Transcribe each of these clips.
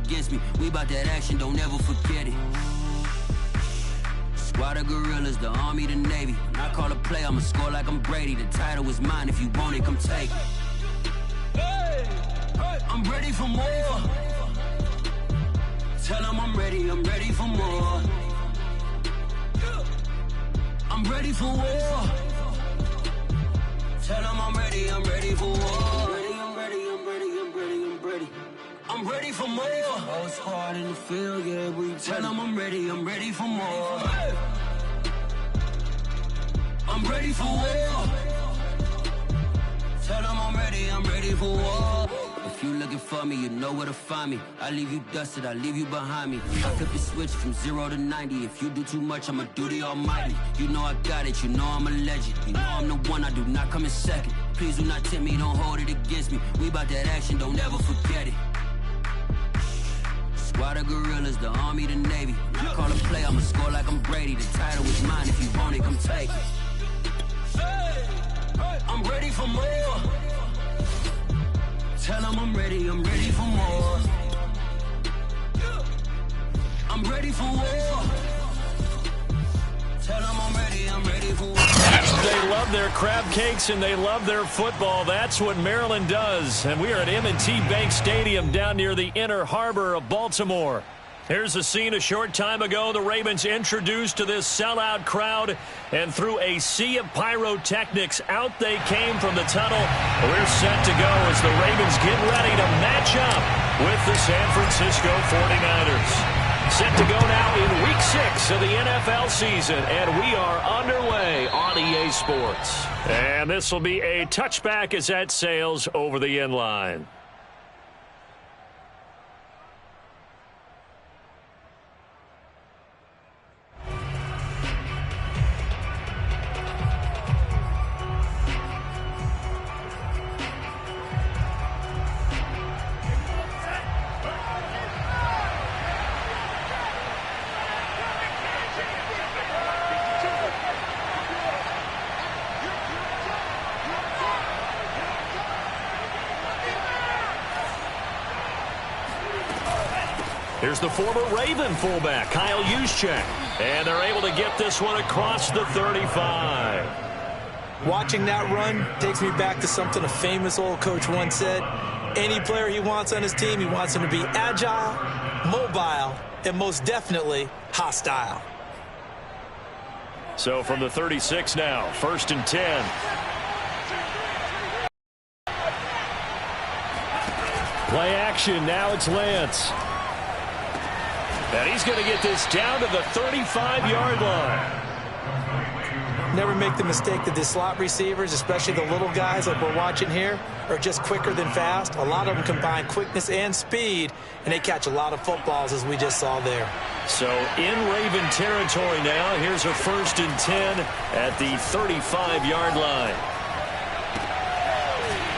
against me. We bout that action, don't ever forget it. Squad of gorillas, the army, the navy. When I call a play, I'ma score like I'm Brady. The title is mine, if you want it, come take it. I'm ready for more. Tell them I'm ready for more. I'm ready for war. Tell them I'm ready for war. I'm ready for more. Oh, squad in the field, yeah, we tell them I'm ready for more. I'm ready for war. Tell them I'm ready for war. If you looking for me, you know where to find me. I leave you dusted, I leave you behind me. I flip the switch from 0 to 90. If you do too much, I'ma do the almighty. You know I got it, you know I'm a legend. You know I'm the one, I do not come in second. Please do not tempt me, don't hold it against me. We bout that action, don't ever forget it. Squad of gorillas, the army, the navy. When I call a play, I'ma score like I'm Brady. The title is mine, if you want it, come take it. I'm ready for more. Tell them I'm ready for more. I'm ready for war. Tell them I'm ready for war. They love their crab cakes and they love their football. That's what Maryland does. And we are at M&T Bank Stadium down near the Inner Harbor of Baltimore. Here's a scene a short time ago. The Ravens introduced to this sellout crowd, and through a sea of pyrotechnics, out they came from the tunnel. We're set to go as the Ravens get ready to match up with the San Francisco 49ers. Set to go now in Week 6 of the NFL season, and we are underway on EA Sports. And this will be a touchback as that sails over the end line. Here's the former Raven fullback, Kyle Juszczyk. And they're able to get this one across the 35. Watching that run takes me back to something a famous old coach once said. Any player he wants on his team, he wants him to be agile, mobile, and most definitely hostile. So from the 36 now, 1st and 10. Play action, now it's Lance. And he's going to get this down to the 35-yard line. Never make the mistake that the slot receivers, especially the little guys like we're watching here, are just quicker than fast. A lot of them combine quickness and speed, and they catch a lot of footballs, as we just saw there. So in Raven territory now, here's a 1st and 10 at the 35-yard line.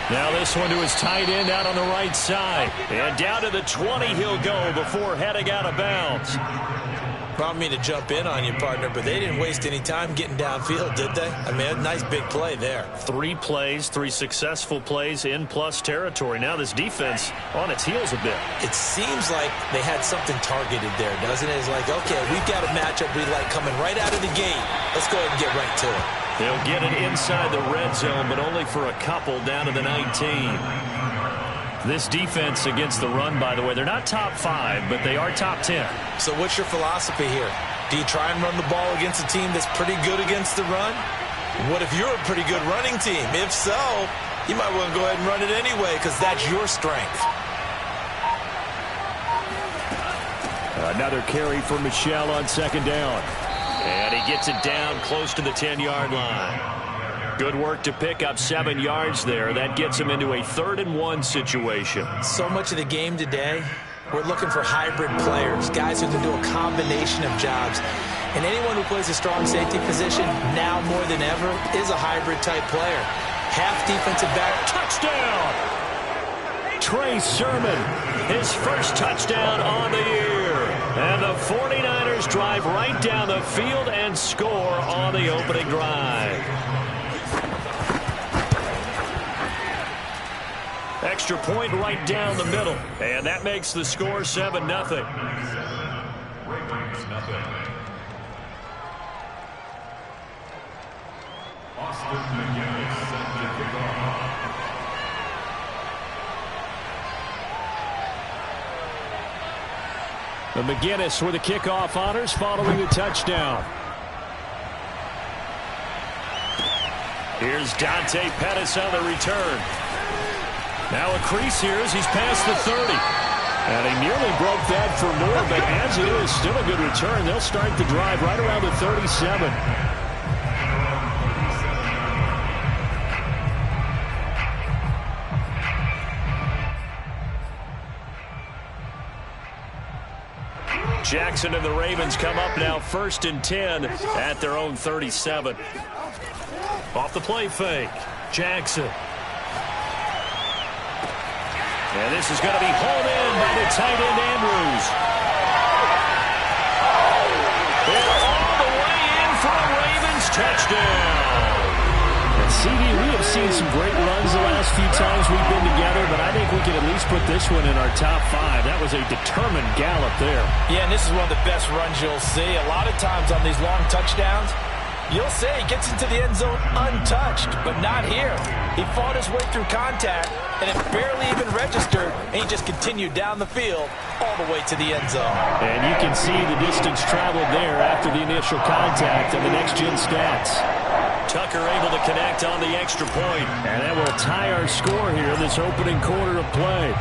Now this one to his tight end out on the right side. And down to the 20 he'll go before heading out of bounds. I don't mean to jump in on you, partner, but they didn't waste any time getting downfield, did they? I mean, a nice big play there. 3 plays, 3 successful plays in plus territory. Now this defense on its heels a bit. It seems like they had something targeted there, doesn't it? It's like, okay, we've got a matchup we like coming right out of the gate. Let's go ahead and get right to it. They'll get it inside the red zone, but only for a couple down to the 19. This defense against the run, by the way, they're not top 5, but they are top 10. So what's your philosophy here? Do you try and run the ball against a team that's pretty good against the run? What if you're a pretty good running team? If so, you might want to go ahead and run it anyway because that's your strength. Another carry for Michel on 2nd down. And he gets it down close to the 10-yard line. Good work to pick up 7 yards there. That gets him into a 3rd and 1 situation. So much of the game today, we're looking for hybrid players, guys who can do a combination of jobs. And anyone who plays a strong safety position, now more than ever, is a hybrid-type player. Half defensive back. Touchdown! Trey Sermon, his first touchdown on the year. And the 49ers drive right down the field and score on the opening drive. extra point right down the middle. And that makes the score 7-0. The McGinnis with the kickoff honors following the touchdown. Here's Dante Pettis on the return. Now a crease here as he's past the 30. And he nearly broke that for more, but as it is, still a good return. They'll start the drive right around the 37. Jackson and the Ravens come up now 1st and 10 at their own 37. Off the play fake, Jackson. And this is going to be hauled in by the tight end, Andrews. They're all the way in for a Ravens touchdown. And CD, we have seen some great runs the last few times we've been together, but I think we can at least put this one in our top 5. That was a determined gallop there. Yeah, and this is one of the best runs you'll see. A lot of times on these long touchdowns, you'll say he gets into the end zone untouched, but not here. He fought his way through contact, and it barely even registered, and he just continued down the field all the way to the end zone. And you can see the distance traveled there after the initial contact in the next-gen stats. Tucker able to connect on the extra point. And that will tie our score here in this opening quarter of play.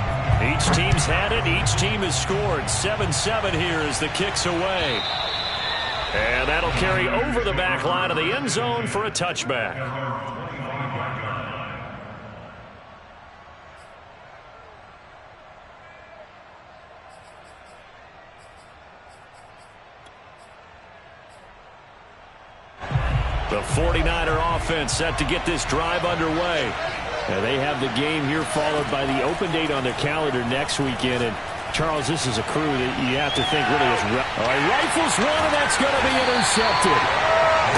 Each team's had it. Each team has scored. 7-7 here as the kick's away. And that'll carry over the back line of the end zone for a touchback. The 49er offense set to get this drive underway. And they have the game here followed by the open date on their calendar next weekend. And Charles, this is a crew that you have to think really is... All right, rifles one, and that's going to be intercepted.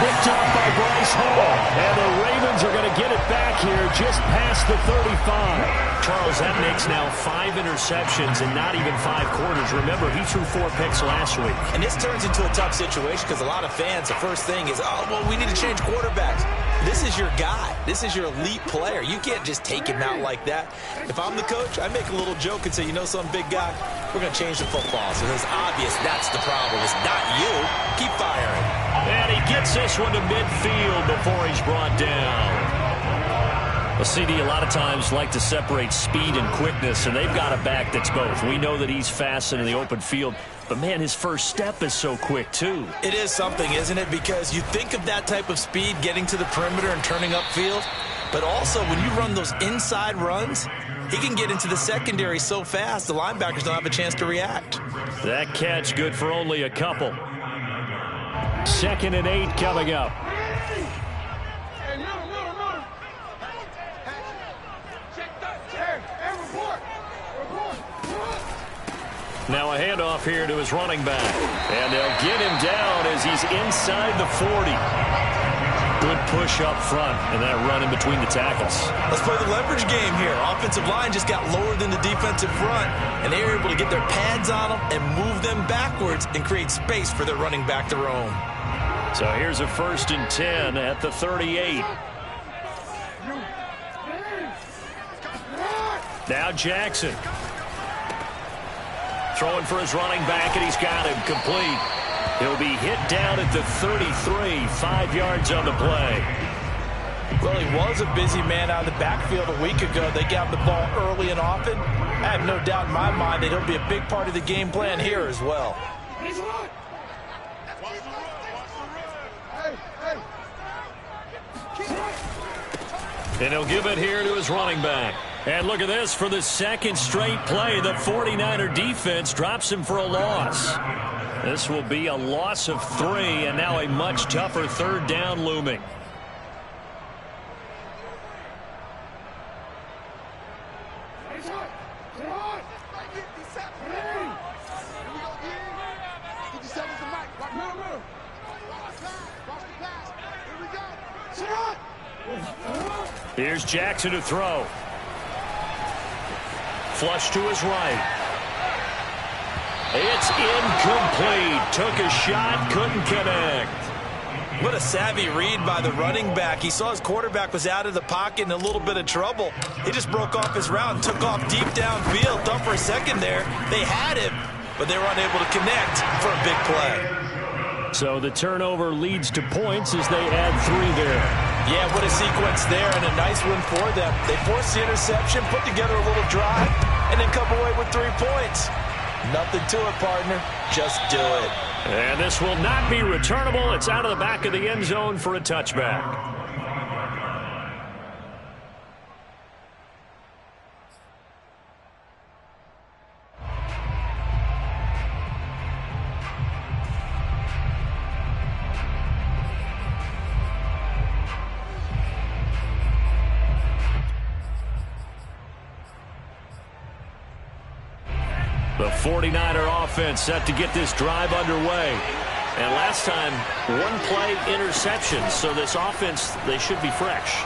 Picked up by Bryce Hall. And the Ravens are going to get it back here just past the 35. Charles, that makes now 5 interceptions in not even 5 quarters. Remember, he threw 4 picks last week. And this turns into a tough situation because a lot of fans, the first thing is, oh, well, we need to change quarterbacks. This is your guy. This is your elite player. You can't just take him out like that. If I'm the coach, I make a little joke and say, you know, some big guy, we're going to change the football. So it's obvious that's the problem. It's not you. Keep firing. And he gets this one to midfield before he's brought down. Well, CD, a lot of times like to separate speed and quickness, and they've got a back that's both. We know that he's fast in the open field, but, man, his first step is so quick, too. It is something, isn't it? Because you think of that type of speed getting to the perimeter and turning upfield, but also when you run those inside runs, he can get into the secondary so fast the linebackers don't have a chance to react. That catch good for only a couple. 2nd and 8 coming up. Now a handoff here to his running back. And they'll get him down as he's inside the 40. Good push up front, and that run in between the tackles. Let's play the leverage game here. Offensive line just got lower than the defensive front, and they were able to get their pads on them and move them backwards and create space for their running back to roam. So here's a 1st and 10 at the 38. Now Jackson. Throwing for his running back, and he's got him complete. He'll be hit down at the 33, 5 yards on the play. Well, he was a busy man out of the backfield a week ago. They got the ball early and often. I have no doubt in my mind that he'll be a big part of the game plan here as well. And he'll give it here to his running back. And look at this, for the 2nd straight play, the 49er defense drops him for a loss. This will be a loss of 3, and now a much tougher 3rd down looming. Here's Jackson to throw. flush to his right. It's incomplete. Took a shot, couldn't connect. What a savvy read by the running back. He saw his quarterback was out of the pocket in a little bit of trouble. He just broke off his route and took off deep downfield. Thought for a second there they had him, but they were unable to connect for a big play. So the turnover leads to points as they add 3 there. Yeah, what a sequence there, and a nice win for them. They forced the interception, put together a little drive, and then come away with 3 points. Nothing to it, partner. Just do it. And this will not be returnable. It's out of the back of the end zone for a touchback. The 49er offense set to get this drive underway. And last time, 1-play interception. So this offense, they should be fresh.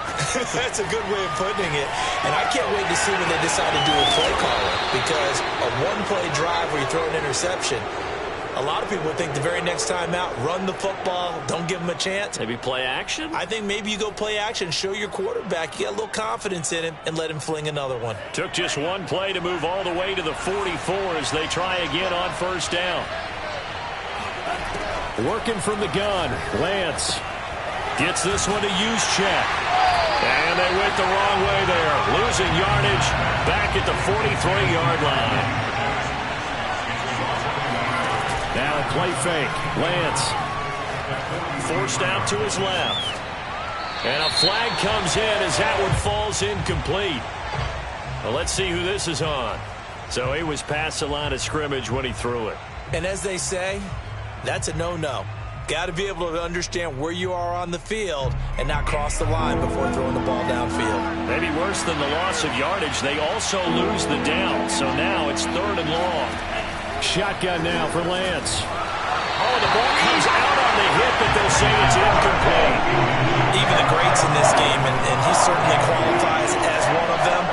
That's a good way of putting it. And I can't wait to see when they decide to do a play caller. Because a 1-play drive where you throw an interception, a lot of people would think the very next time out, run the football, don't give them a chance. Maybe play action? I think maybe you go play action, show your quarterback, you got a little confidence in him, and let him fling another one. Took just 1 play to move all the way to the 44 as they try again on first down. Working from the gun, Lance gets this one to Tnchuck. And they went the wrong way there, losing yardage back at the 43-yard line. Now a play fake. Lance forced out to his left. And a flag comes in as that one falls incomplete. Well, let's see who this is on. So he was past the line of scrimmage when he threw it. And as they say, that's a no-no. Got to be able to understand where you are on the field and not cross the line before throwing the ball downfield. Maybe worse than the loss of yardage, they also lose the down. So now it's 3rd and long. Shotgun now for Lance. Oh, the ball comes out on the hit, but they'll say it's incomplete. Even the greats in this game, and he certainly qualifies as one of them,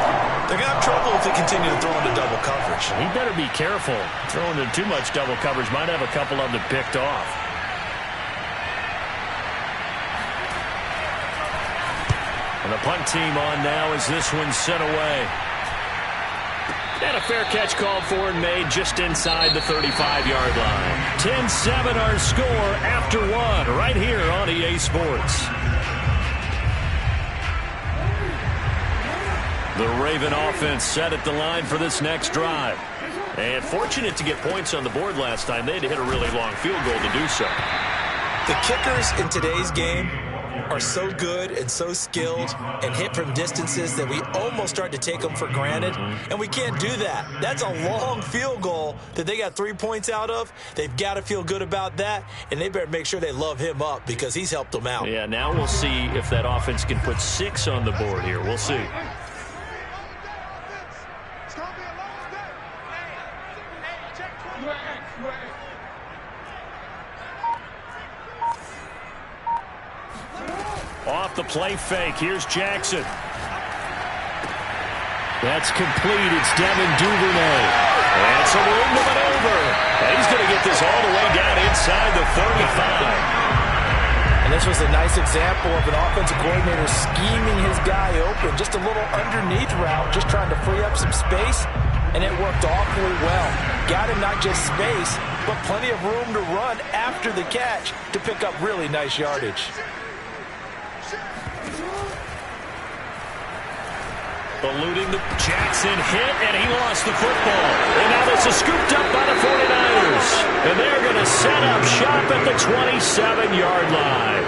they're going to have trouble if they continue to throw into double coverage. He better be careful. Throwing into too much double coverage might have a couple of them picked off. And the punt team on now as this one's sent away. And a fair catch called for and made just inside the 35-yard line. 10-7 our score after 1 right here on EA Sports. The Raven offense set at the line for this next drive. And fortunate to get points on the board last time. They had to hit a really long field goal to do so. The kickers in today's game are so good and so skilled and hit from distances that we almost start to take them for granted, and we can't do that. That's a long field goal that they got 3 points out of. They've got to feel good about that, and they better make sure they love him up because he's helped them out. Yeah, now we'll see if that offense can put 6 on the board here. We'll see. Off the play fake. Here's Jackson. That's complete. It's Devin Duvernay. And some room to maneuver. And he's going to get this all the way down inside the 35. And this was a nice example of an offensive coordinator scheming his guy open. Just a little underneath route, just trying to free up some space. And it worked awfully well. Got him not just space, but plenty of room to run after the catch to pick up really nice yardage. Eluding the Jackson hit, and he lost the football. And now this is scooped up by the 49ers. And they're going to set up shop at the 27-yard line.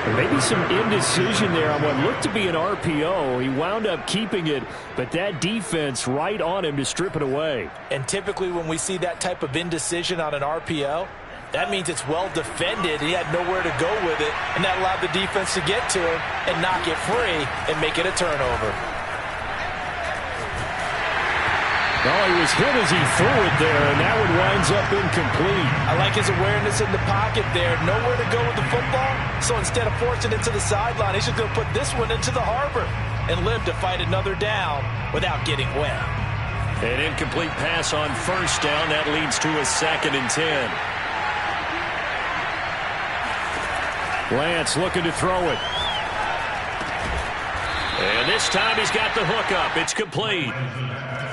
And maybe some indecision there on what looked to be an RPO. He wound up keeping it, but that defense right on him to strip it away. And typically when we see that type of indecision on an RPO, that means it's well defended. He had nowhere to go with it, and that allowed the defense to get to him and knock it free and make it a turnover. Oh, he was hit as he threw it there, and that one winds up incomplete. I like his awareness in the pocket there. Nowhere to go with the football, so instead of forcing it to the sideline, he's just going to put this one into the harbor and live to fight another down without getting wet. An incomplete pass on first down. That leads to a 2nd and 10. Lance looking to throw it. And this time he's got the hook up. It's complete.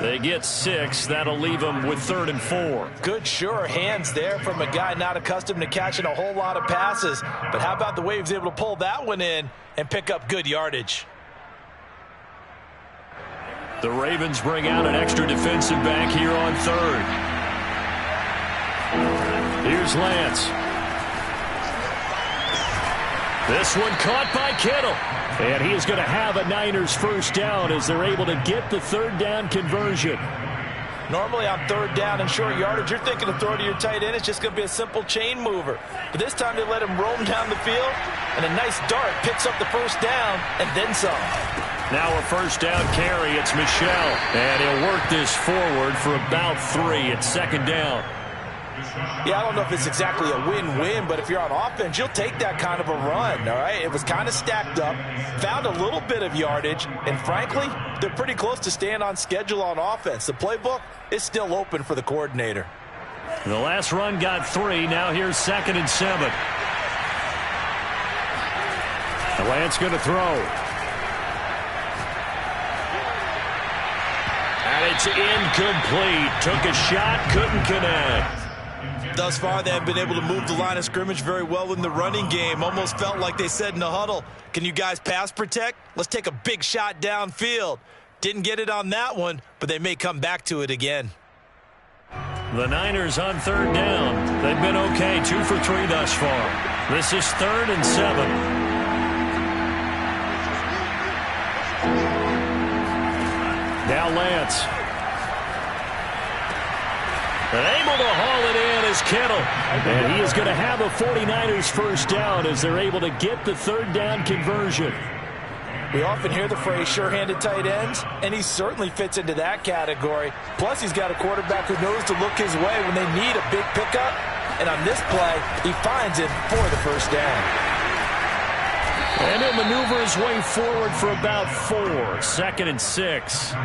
They get 6. That'll leave them with 3rd and 4. Good, sure hands there from a guy not accustomed to catching a whole lot of passes. But how about the way he was able to pull that one in and pick up good yardage? The Ravens bring out an extra defensive back here on 3rd. Here's Lance. This one caught by Kittle. And he is going to have a Niners first down as they're able to get the 3rd down conversion. Normally on 3rd down and short yardage, you're thinking to throw to your tight end. It's just going to be a simple chain mover. But this time they let him roam down the field, and a nice dart picks up the first down and then some. Now a first down carry. It's Michel. And he'll work this forward for about 3 at 2nd down. Yeah, I don't know if it's exactly a win-win, but if you're on offense, you'll take that kind of a run, all right? It was kind of stacked up, found a little bit of yardage, and frankly, they're pretty close to staying on schedule on offense. The playbook is still open for the coordinator. The last run got 3. Now here's 2nd and 7. Lance going to throw. And it's incomplete. Took a shot, couldn't connect. Thus far, they have been able to move the line of scrimmage very well in the running game. Almost felt like they said in the huddle, can you guys pass protect? Let's take a big shot downfield. Didn't get it on that one, but they may come back to it again. The Niners on 3rd down. They've been okay, 2 for 3 thus far. This is 3rd and 7. Now Lance. And able to haul it in is Kittle. And he is going to have a 49ers first down as they're able to get the 3rd down conversion. We often hear the phrase sure-handed tight ends, and he certainly fits into that category. Plus, he's got a quarterback who knows to look his way when they need a big pickup. And on this play, he finds it for the first down. And he'll maneuver his way forward for about 4. 2nd and 6.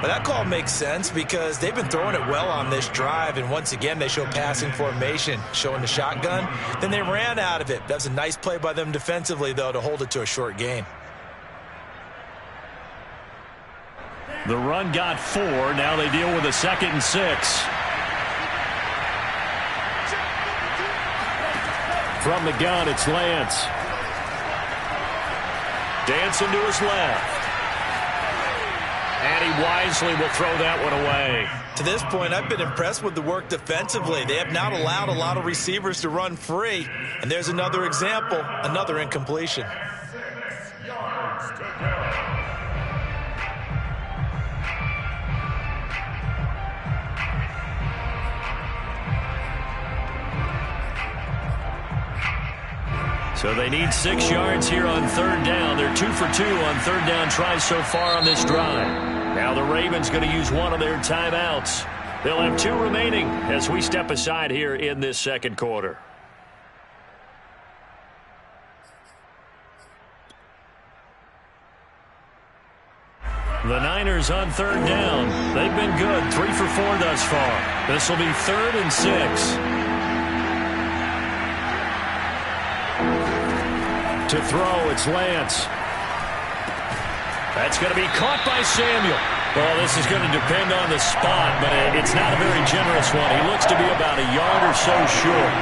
But that call makes sense because they've been throwing it well on this drive, and once again they show passing formation, showing the shotgun. Then they ran out of it. That was a nice play by them defensively, though, to hold it to a short gain. The run got 4. Now they deal with a 2nd and 6. From the gun, it's Lance. Dancing to his left. And he wisely will throw that one away. To this point, I've been impressed with the work defensively. They have not allowed a lot of receivers to run free. And there's another example, another incompletion. So they need 6 yards here on 3rd down. They're 2 for 2 on 3rd down tries so far on this drive. Now the Ravens going to use one of their timeouts. They'll have 2 remaining as we step aside here in this 2nd quarter. The Niners on 3rd down. They've been good, 3 for 4 thus far. This will be 3rd and 6. To throw, it's Lance. That's going to be caught by Samuel. Well, this is going to depend on the spot, but it's not a very generous one. He looks to be about a yard or so short.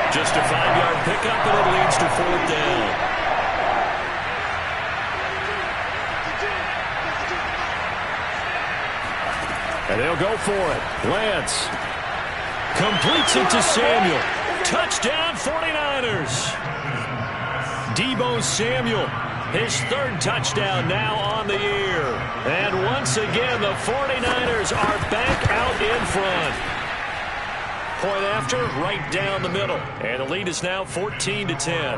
Just a 5-yard pickup, and it leads to 4th down. And they'll go for it. Lance completes it to Samuel. Touchdown, 49ers. Deebo Samuel, his 3rd touchdown now on the year. And once again, the 49ers are back out in front. Point after, right down the middle. And the lead is now 14-10.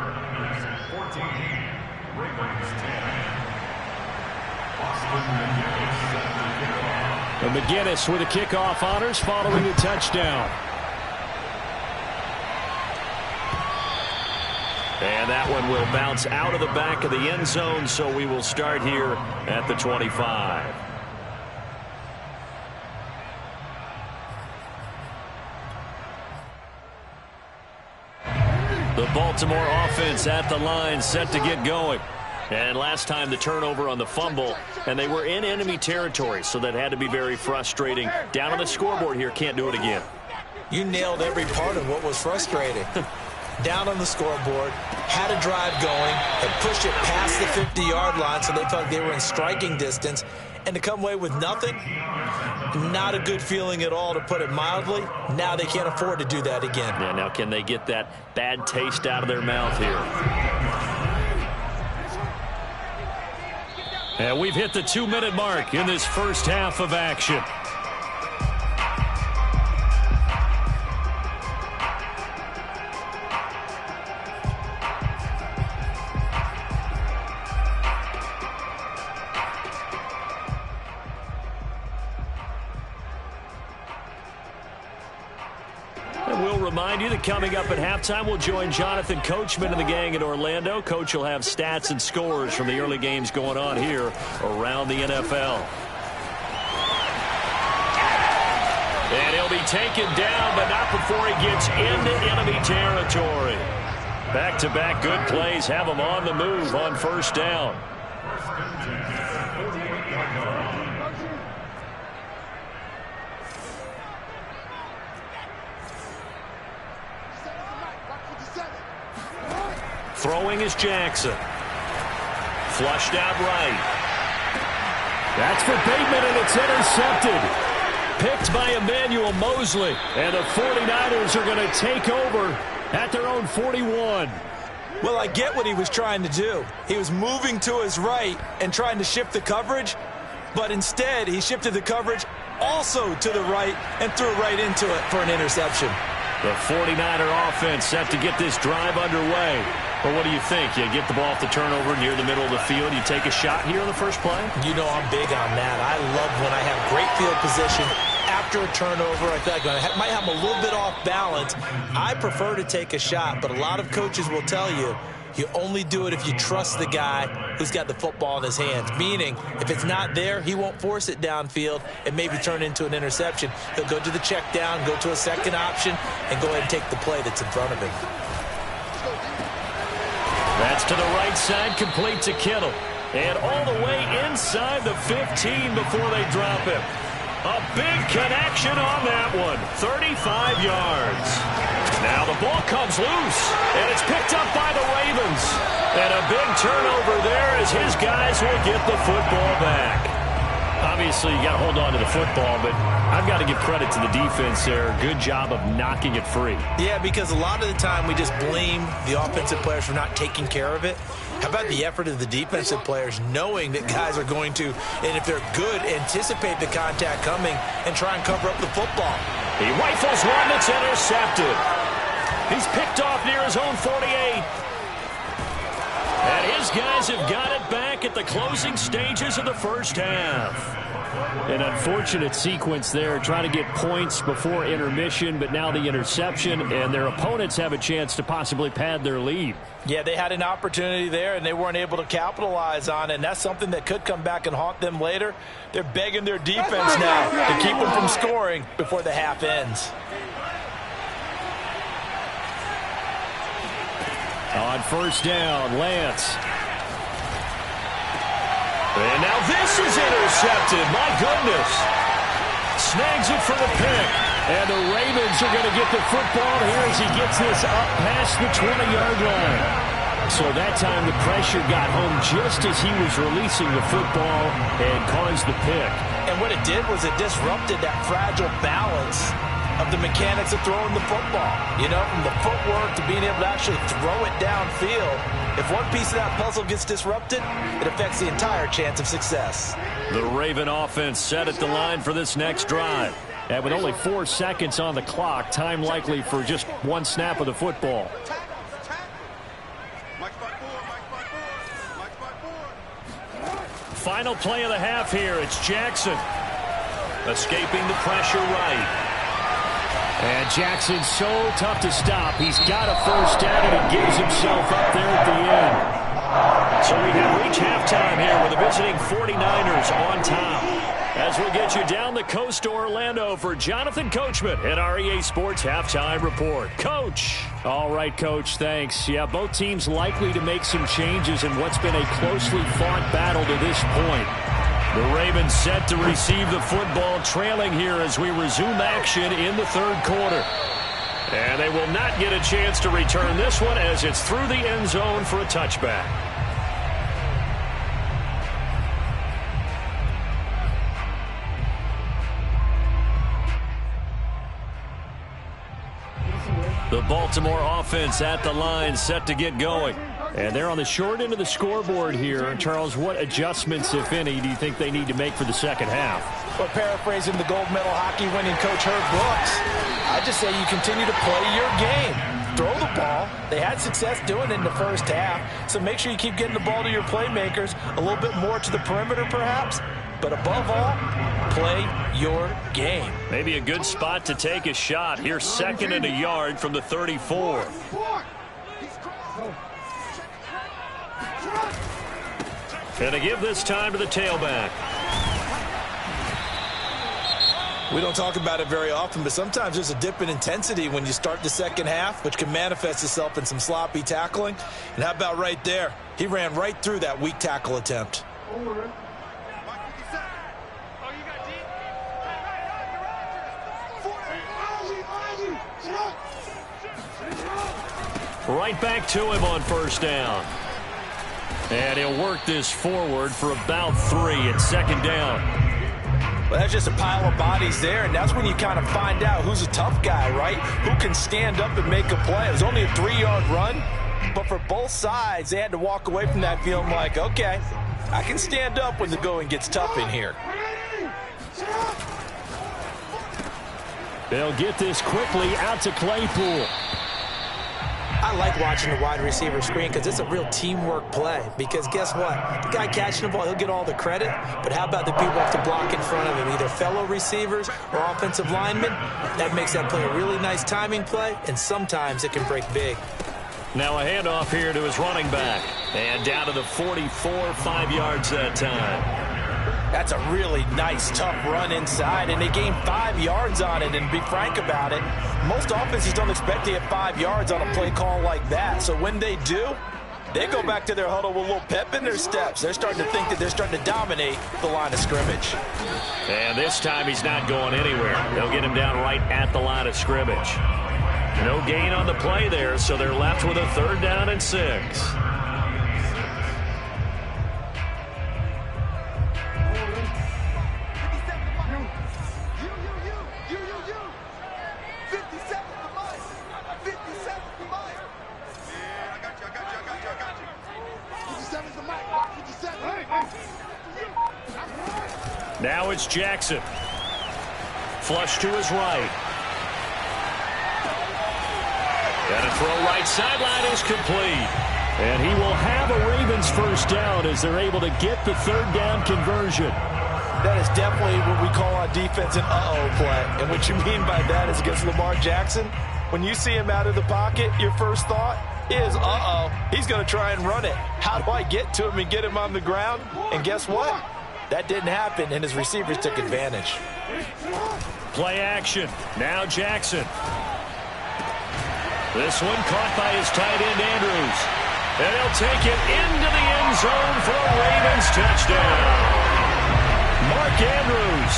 And McGinnis with the kickoff honors following the touchdown. And that one will bounce out of the back of the end zone, so we will start here at the 25. The Baltimore offense at the line, set to get going. And last time the turnover on the fumble, and they were in enemy territory, so that had to be very frustrating. Down on the scoreboard here, can't do it again. You nailed every part of what was frustrating. Down on the scoreboard, had a drive going, and pushed it past the 50-yard line so they felt like they were in striking distance. And to come away with nothing, not a good feeling at all, to put it mildly. Now they can't afford to do that again. Yeah, now can they get that bad taste out of their mouth here? And we've hit the 2-minute mark in this first half of action. Remind you that coming up at halftime, we'll join Jonathan Coachman and the gang in Orlando. Coach will have stats and scores from the early games going on here around the NFL. And he'll be taken down, but not before he gets into enemy territory. Back-to-back good plays have him on the move on first down. Throwing is Jackson. Flushed out right. That's for Bateman, and it's intercepted. Picked by Emmanuel Mosley. And the 49ers are going to take over at their own 41. Well, I get what he was trying to do. He was moving to his right and trying to shift the coverage, but instead he shifted the coverage also to the right and threw right into it for an interception. The 49er offense set to get this drive underway. But what do you think? You get the ball off the turnover near the middle of the field. You take a shot here on the first play? You know I'm big on that. I love when I have great field position after a turnover. I feel like I might have a little bit off balance. I prefer to take a shot, but a lot of coaches will tell you, you only do it if you trust the guy who's got the football in his hands. Meaning, if it's not there, he won't force it downfield and maybe turn into an interception. He'll go to the check down, go to a second option, and go ahead and take the play that's in front of him. That's to the right side, complete to Kittle. And all the way inside the 15 before they drop him. A big connection on that one. 35 yards. Now the ball comes loose, and it's picked up by the Ravens. And a big turnover there as his guys will get the football back. Obviously, you got to hold on to the football, but I've got to give credit to the defense there. Good job of knocking it free. Yeah, because a lot of the time we just blame the offensive players for not taking care of it. How about the effort of the defensive players knowing that guys are going to, and if they're good, anticipate the contact coming and try and cover up the football. He rifles one that's intercepted. He's picked off near his own 48. And his guys have got it back at the closing stages of the first half. An unfortunate sequence there, trying to get points before intermission, but now the interception, and their opponents have a chance to possibly pad their lead. Yeah, they had an opportunity there, and they weren't able to capitalize on it, and that's something that could come back and haunt them later. They're begging their defense now to keep them from scoring before the half ends. On first down, Lance. And now this is intercepted. My goodness. Snags it for the pick. And the Ravens are going to get the football here as he gets this up past the 20-yard line. So that time the pressure got home just as he was releasing the football and caused the pick. And what it did was it disrupted that fragile balance of the mechanics of throwing the football. You know, from the footwork to being able to actually throw it downfield. If one piece of that puzzle gets disrupted, it affects the entire chance of success. The Raven offense set at the line for this next drive. And with only 4 seconds on the clock, time likely for just one snap of the football. Final play of the half here. It's Jackson. Escaping the pressure right. And Jackson's so tough to stop. He's got a first down, and he gives himself up there at the end. So we have reached halftime here with the visiting 49ers on top. As we get you down the coast to Orlando for Jonathan Coachman at our EA Sports Halftime Report. Coach. All right, Coach, thanks. Yeah, both teams likely to make some changes in what's been a closely fought battle to this point. The Ravens set to receive the football, trailing here as we resume action in the third quarter. And they will not get a chance to return this one as it's through the end zone for a touchback. The Baltimore offense at the line, set to get going. And they're on the short end of the scoreboard here. Charles, what adjustments, if any, do you think they need to make for the second half? Well, paraphrasing the gold medal hockey winning coach Herb Brooks, I just say you continue to play your game. Throw the ball. They had success doing it in the first half, so make sure you keep getting the ball to your playmakers, a little bit more to the perimeter perhaps, but above all, play your game. Maybe a good spot to take a shot. Here's 2nd and a yard from the 34. And to give this time to the tailback. We don't talk about it very often, but sometimes there's a dip in intensity when you start the second half, which can manifest itself in some sloppy tackling. And how about right there? He ran right through that weak tackle attempt. Right back to him on first down. And he'll work this forward for about 3 at 2nd down. Well, that's just a pile of bodies there, and that's when you kind of find out who's a tough guy, right? Who can stand up and make a play. It was only a 3-yard run, but for both sides, they had to walk away from that feeling like, okay, I can stand up when the going gets tough in here. They'll get this quickly out to Claypool. I like watching the wide receiver screen because it's a real teamwork play. Because guess what? The guy catching the ball, he'll get all the credit. But how about the people who have to block in front of him, either fellow receivers or offensive linemen? That makes that play a really nice timing play, and sometimes it can break big. Now a handoff here to his running back. And down to the 44, 5 yards that time. That's a really nice, tough run inside, and they gained 5 yards on it. And to be frank about it, most offenses don't expect to get 5 yards on a play call like that. So when they do, they go back to their huddle with a little pep in their steps. They're starting to think that they're starting to dominate the line of scrimmage. And this time he's not going anywhere. They'll get him down right at the line of scrimmage. No gain on the play there, so they're left with a 3rd down and 6. Now it's Jackson. Flush to his right. And a throw right sideline is complete. And he will have a Ravens first down as they're able to get the 3rd down conversion. That is definitely what we call on defense an uh-oh play. And what you mean by that is against Lamar Jackson, when you see him out of the pocket, your first thought is, uh-oh, he's going to try and run it. How do I get to him and get him on the ground? And guess what? That didn't happen, and his receivers took advantage. Play action. Now Jackson. This one caught by his tight end, Andrews. And he'll take it into the end zone for a Ravens touchdown. Mark Andrews.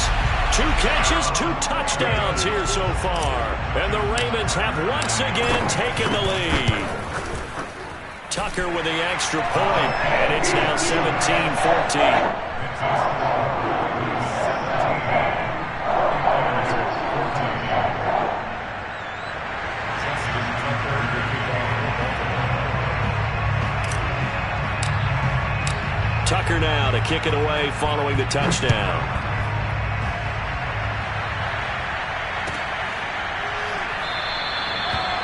2 catches, 2 touchdowns here so far. And the Ravens have once again taken the lead. Tucker with the extra point, and it's now 17-14. Tucker now to kick it away following the touchdown.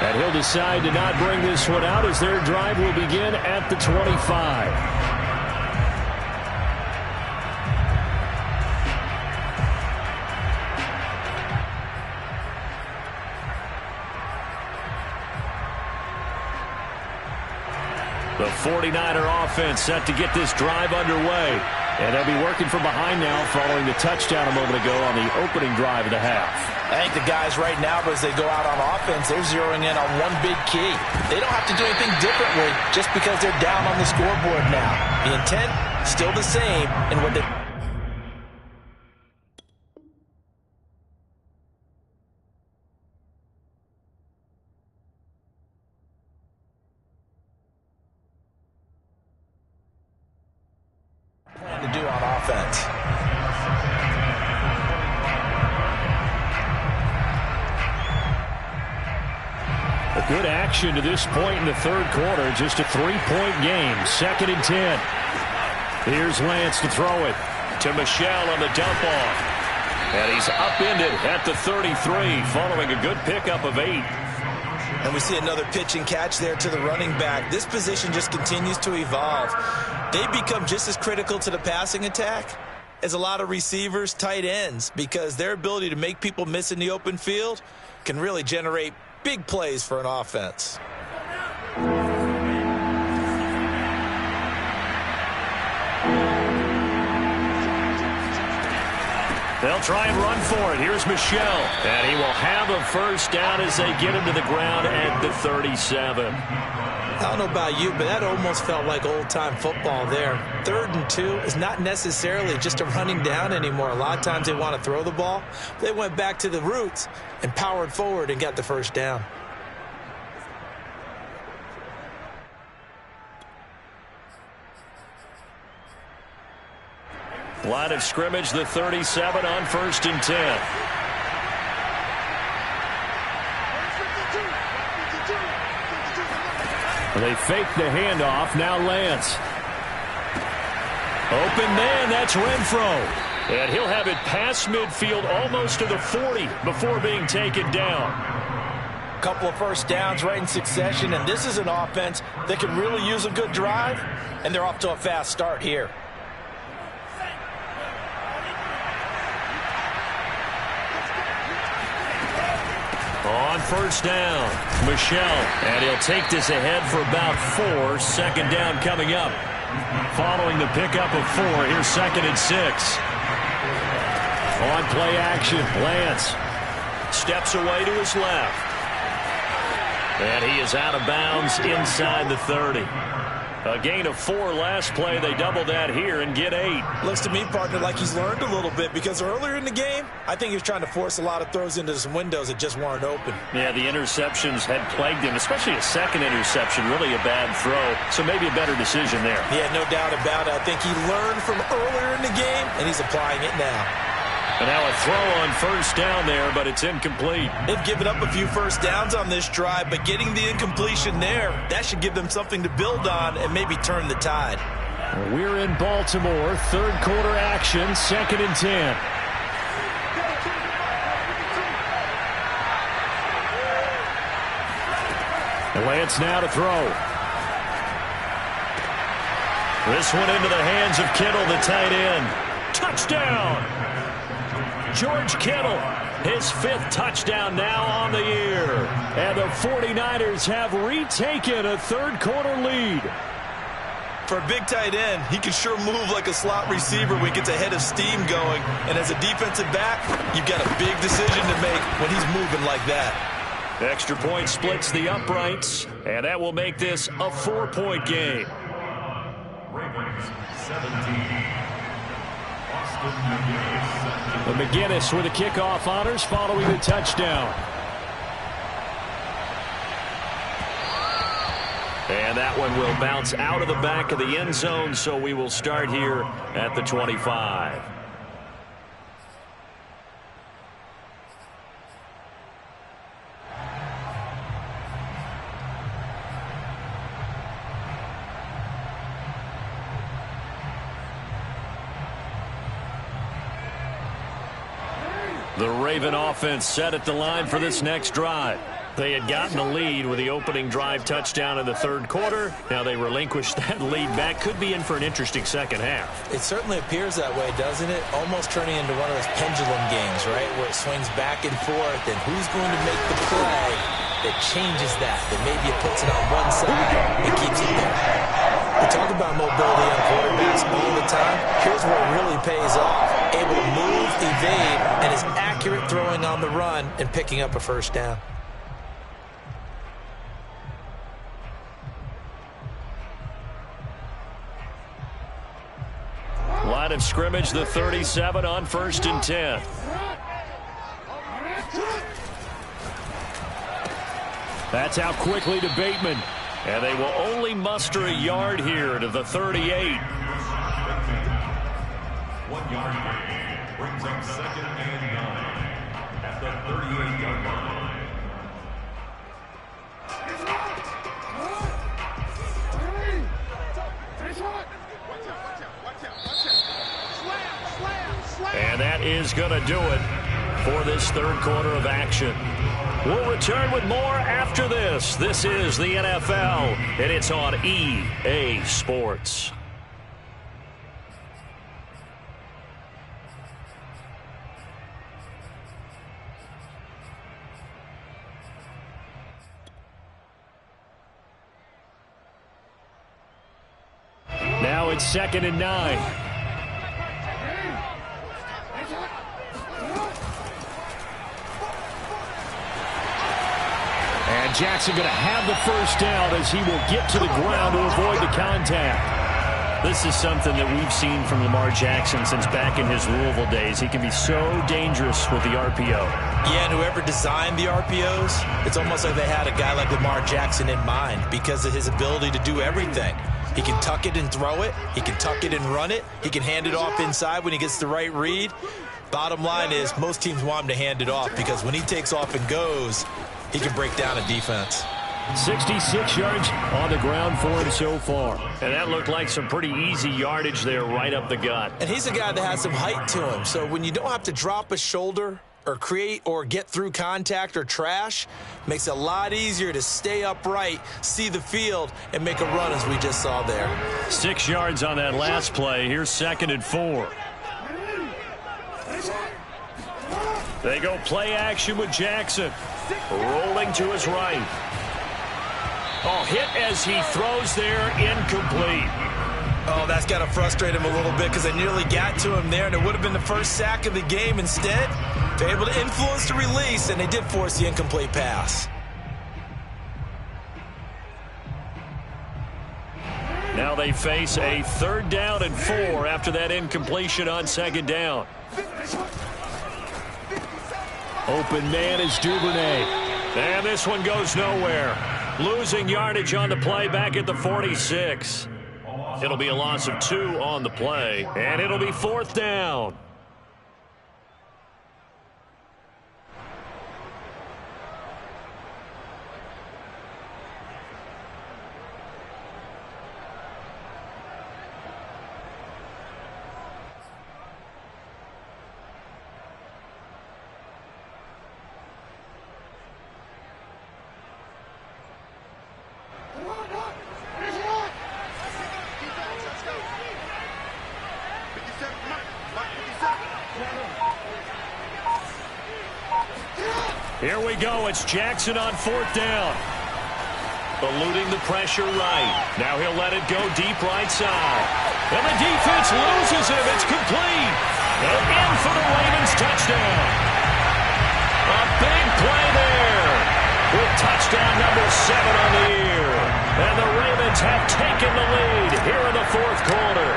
And he'll decide to not bring this one out as their drive will begin at the 25. The 49er offense set to get this drive underway. And they'll be working from behind now following the touchdown a moment ago on the opening drive of the half. I think the guys right now, as they go out on offense, they're zeroing in on one big key. They don't have to do anything differently just because they're down on the scoreboard now. The intent, still the same, and what they... plan to do on offense. A good action to this point in the third quarter. Just a 3-point game. 2nd and 10. Here's Lance to throw it to Michel on the dump off. And he's upended at the 33 following a good pickup of 8. And we see another pitch and catch there to the running back. This position just continues to evolve. They become just as critical to the passing attack as a lot of receivers, tight ends, because their ability to make people miss in the open field can really generate big plays for an offense. They'll try and run for it. Here's Michel. And he will have a first down as they get him to the ground at the 37. I don't know about you, but that almost felt like old-time football there. 3rd and 2 is not necessarily just a running down anymore. A lot of times they want to throw the ball. They went back to the roots and powered forward and got the first down. Line of scrimmage, the 37 on 1st and 10. They fake the handoff. Now Lance. Open man, that's Renfro. And he'll have it past midfield almost to the 40 before being taken down. Couple of first downs right in succession, and this is an offense that can really use a good drive, and they're off to a fast start here. On first down, Michel, and he'll take this ahead for about 4. 2nd down coming up. Following the pickup of 4, here's 2nd and 6. On play action, Lance steps away to his left. And he is out of bounds inside the 30. A gain of 4 last play. They double that here and get 8. Looks to me, partner, like he's learned a little bit, because earlier in the game, I think he was trying to force a lot of throws into some windows that just weren't open. Yeah, the interceptions had plagued him, especially a second interception, really a bad throw. So maybe a better decision there. Yeah, no doubt about it. I think he learned from earlier in the game, and he's applying it now. And now a throw on first down there, but it's incomplete. They've given up a few first downs on this drive, but getting the incompletion there, that should give them something to build on and maybe turn the tide. We're in Baltimore, 3rd quarter action, 2nd and 10. Lance now to throw. This one into the hands of Kittle, the tight end. Touchdown! George Kittle, his 5th touchdown now on the year. And the 49ers have retaken a 3rd quarter lead. For a big tight end, he can sure move like a slot receiver when he gets a head of steam going. And as a defensive back, you've got a big decision to make when he's moving like that. Extra point splits the uprights, and that will make this a 4-point game. Ravens 17. McGinnis with the kickoff honors following the touchdown. And that one will bounce out of the back of the end zone, so we will start here at the 25. The Raven offense set at the line for this next drive. They had gotten the lead with the opening drive touchdown in the 3rd quarter. Now they relinquished that lead back. Could be in for an interesting second half. It certainly appears that way, doesn't it? Almost turning into one of those pendulum games, right? Where it swings back and forth, and who's going to make the play that changes that maybe it puts it on one side and keeps it there. We talk about mobility on quarterbacks all the time. Here's where it really pays off. Able to move, evade, and is accurate throwing on the run and picking up a first down. Line of scrimmage, the 37 on 1st and 10. That's out quickly to Bateman. And they will only muster a yard here to the 38. 1 yard gain brings up 2nd and 9 at the 38-yard line. And that is going to do it for this third quarter of action. We'll return with more after this. This is the NFL, and it's on EA Sports. Now it's 2nd and 9. And Jackson going to have the first down as he will get to the ground to avoid the contact. This is something that we've seen from Lamar Jackson since back in his Louisville days. He can be so dangerous with the RPO. Yeah, and whoever designed the RPOs, it's almost like they had a guy like Lamar Jackson in mind because of his ability to do everything. He can tuck it and throw it. He can tuck it and run it. He can hand it off inside when he gets the right read. Bottom line is most teams want him to hand it off because when he takes off and goes, he can break down a defense. 66 yards on the ground for him so far. And that looked like some pretty easy yardage there right up the gut. And he's a guy that has some height to him. So when you don't have to drop a shoulder or create or get through contact or trash, makes it a lot easier to stay upright, see the field, and make a run as we just saw there. 6 yards on that last play. Here's 2nd and 4. They go play action with Jackson. Rolling to his right. Oh, hit as he throws there, incomplete. Oh, that's got to frustrate him a little bit because they nearly got to him there, and it would have been the first sack of the game. Instead, they're able to influence the release, and they did force the incomplete pass. Now they face a 3rd down and 4 after that incompletion on 2nd down. Open man is Duvernay. And this one goes nowhere. Losing yardage on the play back at the 46. It'll be a loss of 2 on the play, and it'll be 4th down. Here we go. It's Jackson on 4th down. Eluding the pressure right. Now he'll let it go deep right side. And the defense loses him. It's complete. And in for the Ravens touchdown. A big play there. With touchdown number 7 on the year. And the Ravens have taken the lead here in the 4th quarter.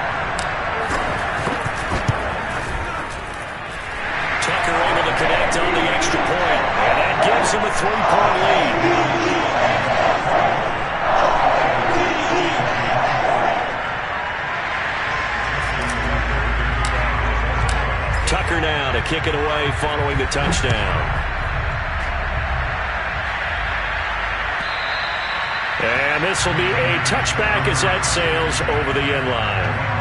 Tucker able to connect on the extra point. And that gives him a 3-point lead. Tucker now to kick it away following the touchdown. And this will be a touchback as that sails over the end line.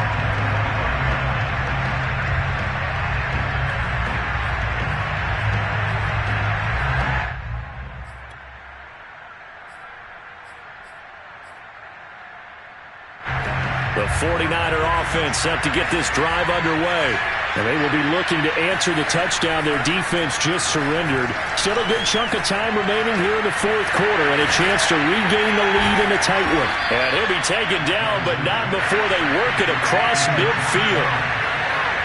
The 49er offense set to get this drive underway. And they will be looking to answer the touchdown their defense just surrendered. Still a good chunk of time remaining here in the fourth quarter and a chance to regain the lead in a tight one. And he'll be taken down, but not before they work it across midfield.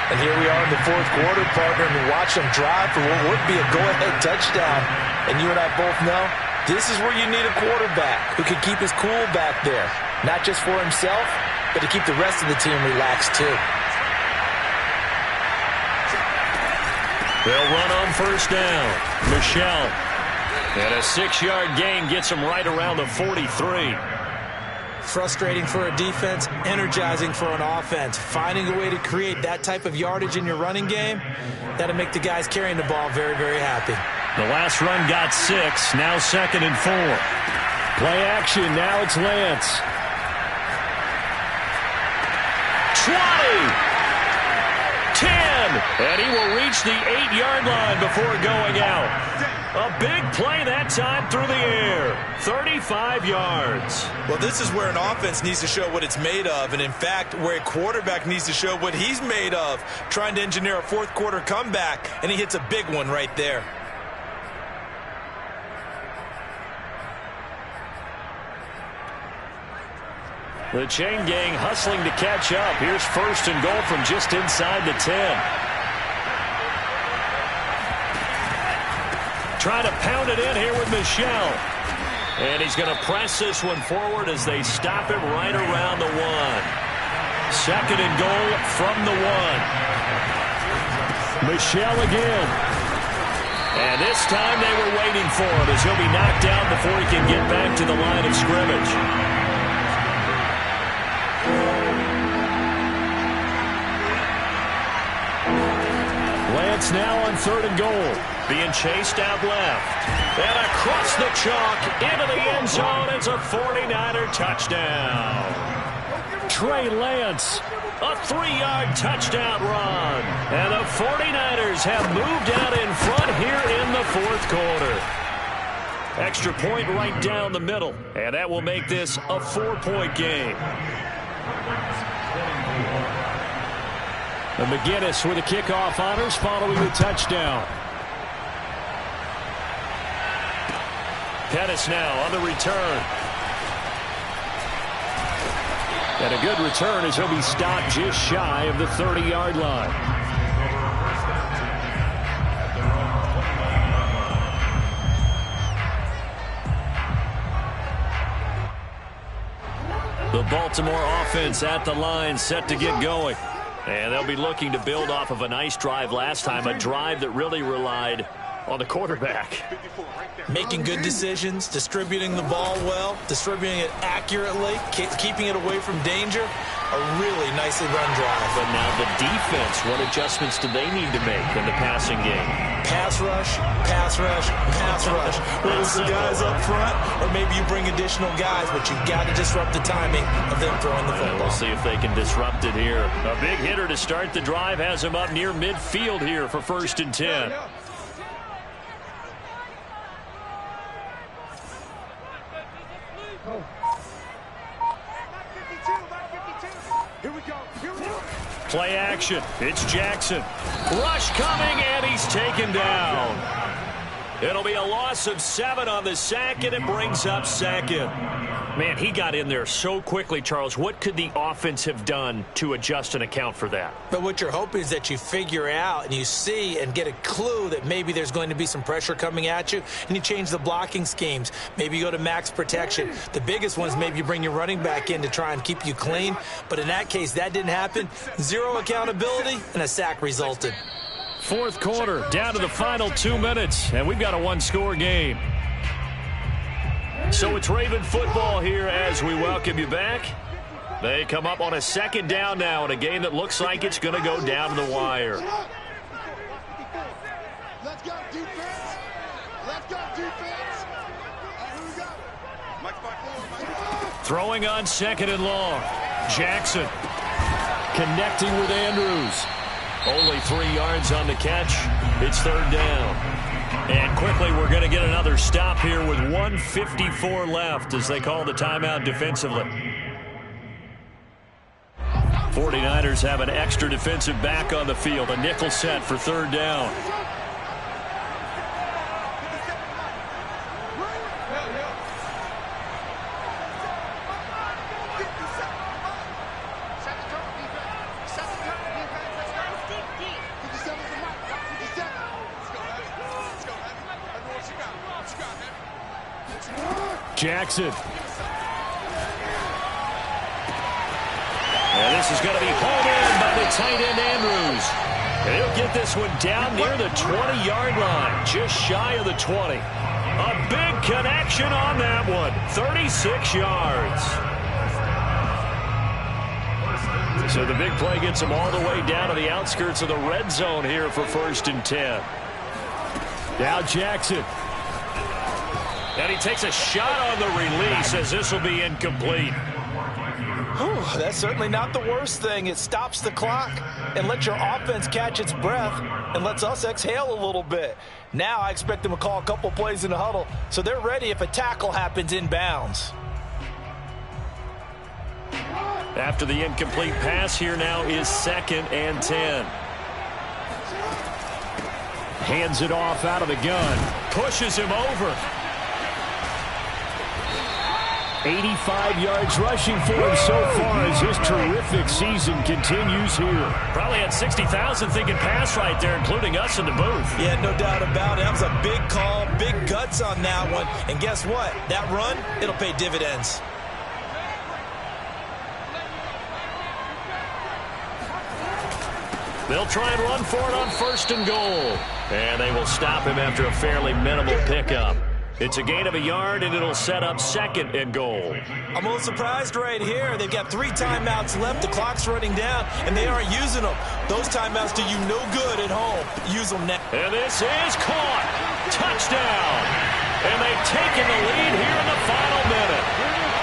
And here we are in the fourth quarter, partner, and watch them drive for what would be a go-ahead touchdown. And you and I both know this is where you need a quarterback who can keep his cool back there. Not just for himself, but to keep the rest of the team relaxed too. They'll run on first down. Michelle. And a 6-yard gain gets them right around the 43. Frustrating for a defense, energizing for an offense. Finding a way to create that type of yardage in your running game, that'll make the guys carrying the ball very, very happy. The last run got 6, now 2nd and 4. Play action, now it's Lance. 20! 10, and he will reach the 8-yard line before going out. A big play that time through the air. 35 yards. Well, this is where an offense needs to show what it's made of, and in fact, where a quarterback needs to show what he's made of, trying to engineer a fourth quarter comeback, and he hits a big one right there. The chain gang hustling to catch up. Here's 1st and goal from just inside the 10. Trying to pound it in here with Michelle. And he's going to press this one forward as they stop it right around the 1. 2nd and goal from the 1. Michelle again. And this time they were waiting for him as he'll be knocked out before he can get back to the line of scrimmage. Lance now on 3rd and goal. Being chased out left. And across the chalk into the end zone. It's a 49er touchdown. Trey Lance, a 3-yard touchdown run. And the 49ers have moved out in front here in the fourth quarter. Extra point right down the middle. And that will make this a 4-point game. And McGinnis with the kickoff honors following the touchdown. Pettis now on the return. And a good return as he'll be stopped just shy of the 30-yard line. The Baltimore offense at the line set to get going. And they'll be looking to build off of a nice drive last time, a drive that really relied on the quarterback. Making good decisions, distributing the ball well, distributing it accurately, keeping it away from danger. A really nicely run drive. But now the defense, what adjustments do they need to make in the passing game? Pass rush, pass rush, pass rush. Whether it's the guys up front or maybe you bring additional guys, but you've got to disrupt the timing of them throwing the football. We'll see if they can disrupt it here. A big hitter to start the drive has him up near midfield here for 1st and 10. Play action. It's Jackson. Rush coming, and he's taken down. It'll be a loss of 7 on the sack, and it brings up 2nd. Man, he got in there so quickly, Charles. What could the offense have done to adjust and account for that? But what you're hoping is that you figure out and you see and get a clue that maybe there's going to be some pressure coming at you, and you change the blocking schemes. Maybe you go to max protection. The biggest one is maybe you bring your running back in to try and keep you clean. But in that case, that didn't happen. 0 accountability, and a sack resulted. Fourth quarter, down to the final 2 minutes, and we've got a 1-score game. So it's Raven football here as we welcome you back. They come up on a 2nd down now in a game that looks like it's going to go down to the wire. Let's go defense. Let's go defense. Who we got? Throwing on 2nd and long. Jackson connecting with Andrews. Only 3 yards on the catch. It's 3rd down. And quickly, we're going to get another stop here with 1:54 left as they call the timeout defensively. 49ers have an extra defensive back on the field. A nickel set for third down. Jackson. And this is going to be hauled in by the tight end Andrews. And he'll get this one down near the 20-yard line, just shy of the 20. A big connection on that one, 36 yards. So the big play gets him all the way down to the outskirts of the red zone here for 1st and 10. Now Jackson. And he takes a shot on the release as this will be incomplete. Whew, that's certainly not the worst thing. It stops the clock and lets your offense catch its breath and lets us exhale a little bit. Now I expect them to call a couple plays in the huddle so they're ready if a tackle happens inbounds. After the incomplete pass, here now is 2nd and 10. Hands it off out of the gun. Pushes him over. 85 yards rushing for him so far as his terrific season continues here. Probably had 60,000 thinking pass right there, including us in the booth. Yeah, no doubt about it. That was a big call, big guts on that one. And guess what? That run, it'll pay dividends. They'll try and run for it on 1st and goal. And they will stop him after a fairly minimal pickup. It's a gain of a yard, and it'll set up 2nd and goal. I'm a little surprised right here. They've got 3 timeouts left. The clock's running down, and they aren't using them. Those timeouts do you no good at home. Use them now. And this is caught. Touchdown. And they've taken the lead here in the final minute.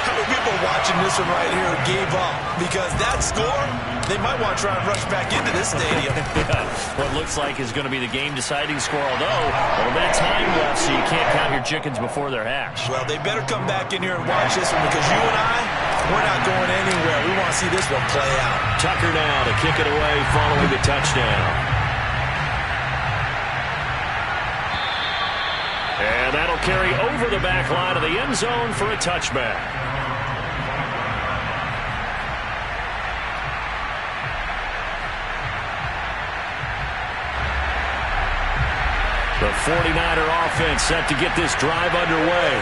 How many people watching this one right here gave up? Because that score, they might want to try and rush back into this stadium. Yeah, what looks like is going to be the game-deciding score, although a little bit of time left, so you can't count your chickens before they're hatched. Well, they better come back in here and watch this one because you and I, we're not going anywhere. We want to see this one play out. Tucker now to kick it away following the touchdown. And that'll carry over the back line of the end zone for a touchback. The 49er offense set to get this drive underway.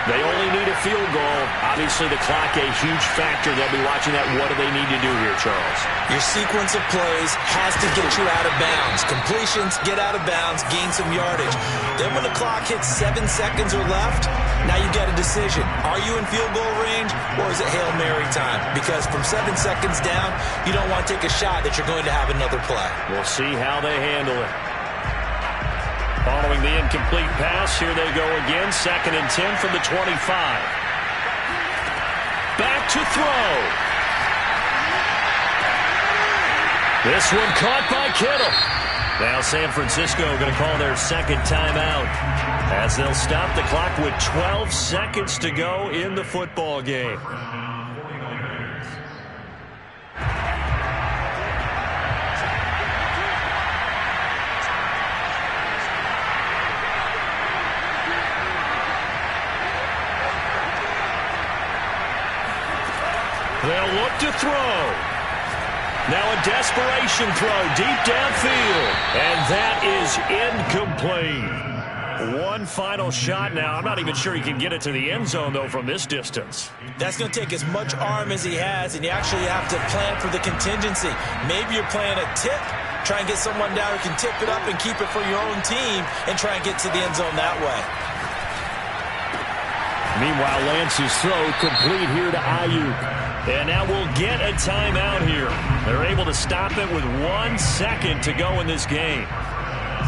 They only need a field goal. Obviously, the clock a huge factor. They'll be watching that. What do they need to do here, Charles? Your sequence of plays has to get you out of bounds. Completions, get out of bounds, gain some yardage. Then when the clock hits 7 seconds or left, now you get a decision. Are you in field goal range or is it Hail Mary time? Because from 7 seconds down, you don't want to take a shot that you're going to have another play. We'll see how they handle it. Following the incomplete pass, here they go again. 2nd and 10 from the 25. Back to throw. This one caught by Kittle. Now San Francisco going to call their 2nd timeout as they'll stop the clock with 12 seconds to go in the football game. They'll look to throw. Now a desperation throw deep downfield. And that is incomplete. One final shot now. I'm not even sure he can get it to the end zone, though, from this distance. That's going to take as much arm as he has, and you actually have to plan for the contingency. Maybe you're playing a tip. Try and get someone down who can tip it up and keep it for your own team and try and get to the end zone that way. Meanwhile, Lance's throw complete here to Ayuk. And now we'll get a timeout here. They're able to stop it with 1 second to go in this game.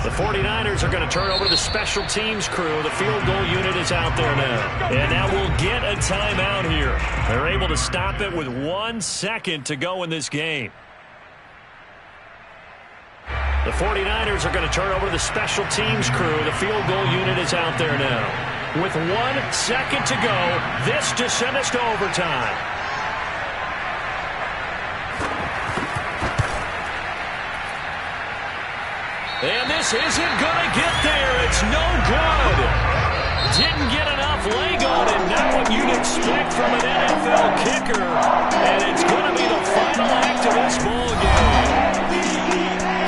The 49ers are going to turn over to the special teams crew. The field goal unit is out there now. And now we'll get a timeout here. They're able to stop it with 1 second to go in this game. The 49ers are going to turn over to the special teams crew. The field goal unit is out there now. With 1 second to go, this to send us to overtime. And this isn't going to get there. It's no good. Didn't get enough leg on it. Not what you'd expect from an NFL kicker. And it's going to be the final act of this ball game.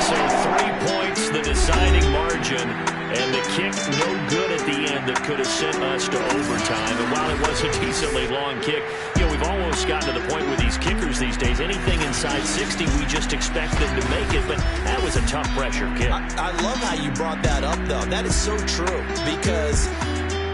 So 3 points, the deciding margin. And the kick no good at the end that could have sent us to overtime. And while it was a decently long kick, we've almost gotten to the point with these kickers these days. Anything inside 60, we just expect them to make it. But that was a tough pressure kick. I love how you brought that up, though. That is so true because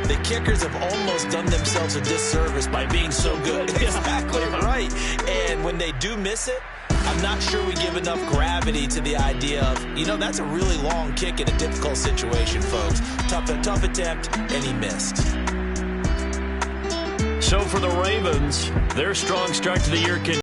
the kickers have almost done themselves a disservice by being so good. Exactly right. And when they do miss it, I'm not sure we give enough gravity to the idea of, that's a really long kick in a difficult situation, folks. Tough attempt, and he missed. So for the Ravens, their strong start to the year